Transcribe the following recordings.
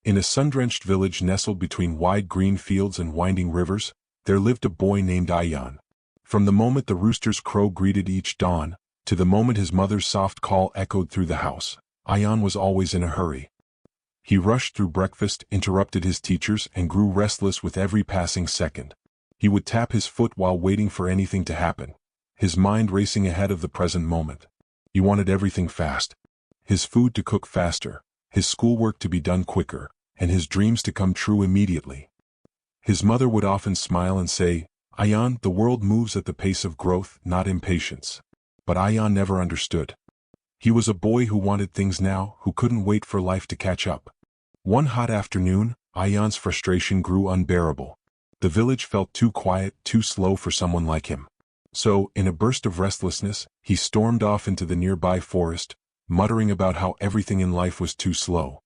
In a sun-drenched village nestled between wide green fields and winding rivers, there lived a boy named Ayaan. From the moment the rooster's crow greeted each dawn, to the moment his mother's soft call echoed through the house, Ayaan was always in a hurry. He rushed through breakfast, interrupted his teachers, and grew restless with every passing second. He would tap his foot while waiting for anything to happen, his mind racing ahead of the present moment. He wanted everything fast. His food to cook faster, his schoolwork to be done quicker, and his dreams to come true immediately. His mother would often smile and say, "Ayaan, the world moves at the pace of growth, not impatience." But Ayaan never understood. He was a boy who wanted things now, who couldn't wait for life to catch up. One hot afternoon, Ayaan's frustration grew unbearable. The village felt too quiet, too slow for someone like him. So, in a burst of restlessness, he stormed off into the nearby forest, muttering about how everything in life was too slow.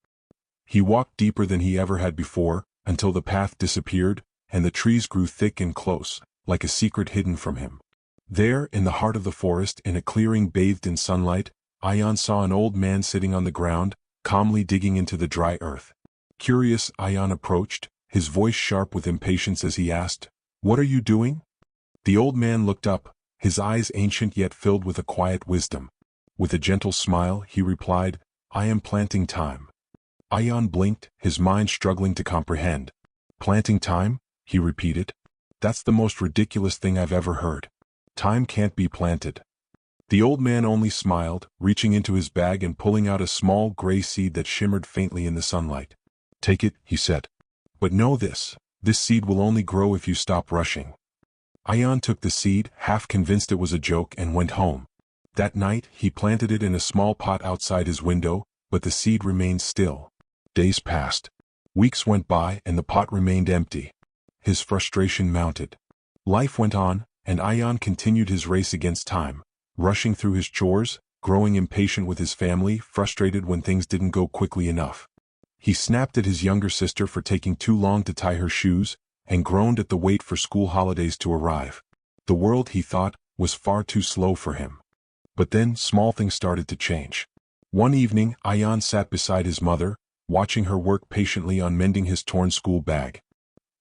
He walked deeper than he ever had before, until the path disappeared, and the trees grew thick and close, like a secret hidden from him. There, in the heart of the forest, in a clearing bathed in sunlight, Ayaan saw an old man sitting on the ground, calmly digging into the dry earth. Curious, Ayaan approached, his voice sharp with impatience as he asked, "What are you doing?" The old man looked up, his eyes ancient yet filled with a quiet wisdom. With a gentle smile, he replied, "I am planting time." Ayaan blinked, his mind struggling to comprehend. "Planting time?" he repeated. "That's the most ridiculous thing I've ever heard. Time can't be planted." The old man only smiled, reaching into his bag and pulling out a small gray seed that shimmered faintly in the sunlight. "Take it," he said. "But know this seed will only grow if you stop rushing." Ayaan took the seed, half convinced it was a joke, and went home. That night, he planted it in a small pot outside his window, but the seed remained still. Days passed. Weeks went by, and the pot remained empty. His frustration mounted. Life went on, and Ayaan continued his race against time, rushing through his chores, growing impatient with his family, frustrated when things didn't go quickly enough. He snapped at his younger sister for taking too long to tie her shoes, and groaned at the wait for school holidays to arrive. The world, he thought, was far too slow for him. But then, small things started to change. One evening, Ayaan sat beside his mother, watching her work patiently on mending his torn school bag.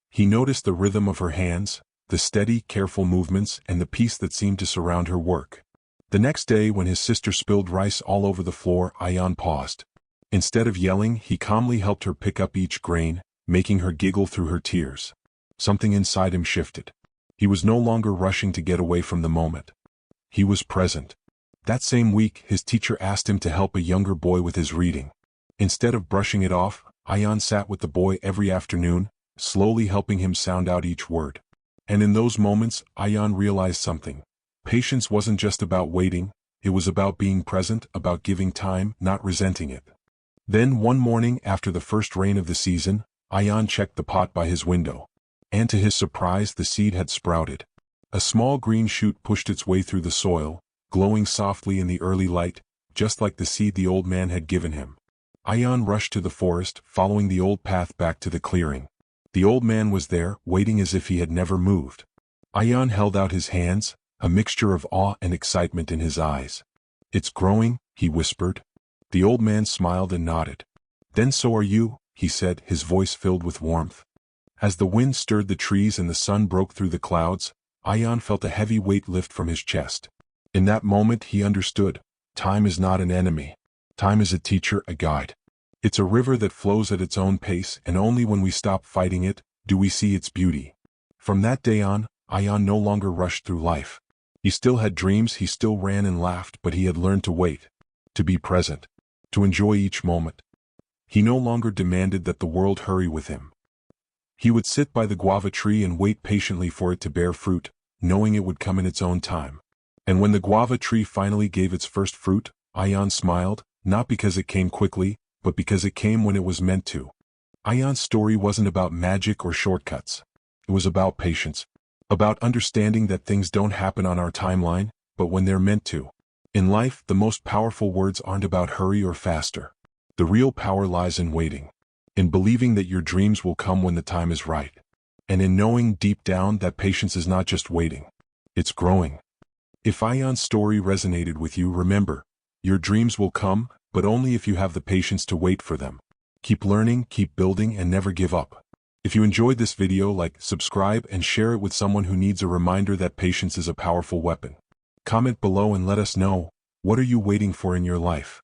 He noticed the rhythm of her hands, the steady, careful movements, and the peace that seemed to surround her work. The next day, when his sister spilled rice all over the floor, Ayaan paused. Instead of yelling, he calmly helped her pick up each grain, making her giggle through her tears. Something inside him shifted. He was no longer rushing to get away from the moment. He was present. That same week, his teacher asked him to help a younger boy with his reading. Instead of brushing it off, Ayaan sat with the boy every afternoon, slowly helping him sound out each word. And in those moments, Ayaan realized something. Patience wasn't just about waiting, it was about being present, about giving time, not resenting it. Then one morning after the first rain of the season, Ayaan checked the pot by his window. And to his surprise, the seed had sprouted. A small green shoot pushed its way through the soil, glowing softly in the early light, just like the seed the old man had given him. Ayaan rushed to the forest, following the old path back to the clearing. The old man was there, waiting as if he had never moved. Ayaan held out his hands, a mixture of awe and excitement in his eyes. "It's growing," he whispered. The old man smiled and nodded. "Then so are you," he said, his voice filled with warmth. As the wind stirred the trees and the sun broke through the clouds, Ayaan felt a heavy weight lift from his chest. In that moment he understood. Time is not an enemy. Time is a teacher, a guide. It's a river that flows at its own pace, and only when we stop fighting it, do we see its beauty. From that day on, Ayaan no longer rushed through life. He still had dreams, he still ran and laughed, but he had learned to wait, to be present, to enjoy each moment. He no longer demanded that the world hurry with him. He would sit by the guava tree and wait patiently for it to bear fruit, knowing it would come in its own time. And when the guava tree finally gave its first fruit, Ayaan smiled, not because it came quickly, but because it came when it was meant to. Ayaan's story wasn't about magic or shortcuts. It was about patience, about understanding that things don't happen on our timeline, but when they're meant to. In life, the most powerful words aren't about hurry or faster. The real power lies in waiting, in believing that your dreams will come when the time is right, and in knowing deep down that patience is not just waiting, it's growing. If Ayaan's story resonated with you, remember, your dreams will come, but only if you have the patience to wait for them. Keep learning, keep building, and never give up. If you enjoyed this video, like, subscribe, and share it with someone who needs a reminder that patience is a powerful weapon. Comment below and let us know, what are you waiting for in your life?